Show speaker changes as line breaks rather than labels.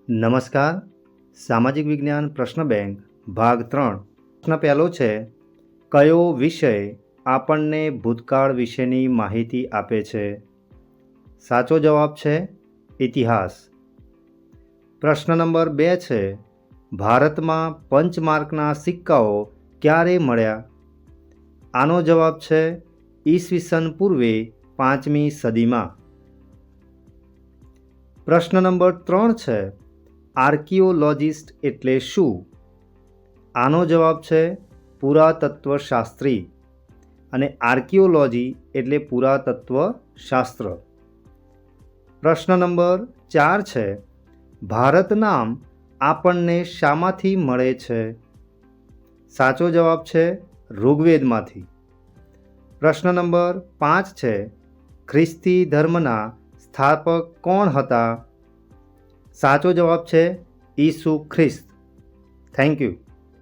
નમસ્કાર. સામાજિક વિજ્ઞાન પ્રશ્ન બેંક ભાગ 3. પ્રશ્ન પહેલો છે, કયો વિષય આપણને ભૂતકાળ વિશેની માહિતી આપે છે? સાચો જવાબ છે ઇતિહાસ. પ્રશ્ન નંબર 2 છે, ભારતમાં પંચમાર્કના સિક્કાઓ ક્યારે મળ્યા? આનો જવાબ છે ઈસવીસન પૂર્વે 5મી સદીમાં. પ્રશ્ન નંબર 3 છે, આર્કિયોલોજિસ્ટ એટલે શું? આનો જવાબ છે પુરાતત્વશાસ્ત્રી, અને આર્કિયોલોજી એટલે પુરાતત્વશાસ્ત્ર. પ્રશ્ન નંબર 4 છે, ભારત નામ આપણને શામાંથી મળે છે? સાચો જવાબ છે ઋગ્વેદમાંથી. પ્રશ્ન નંબર 5 છે, ખ્રિસ્તી ધર્મના સ્થાપક કોણ હતા? સાચો જવાબ છે ઈસુ ખ્રિસ્ત. Thank you.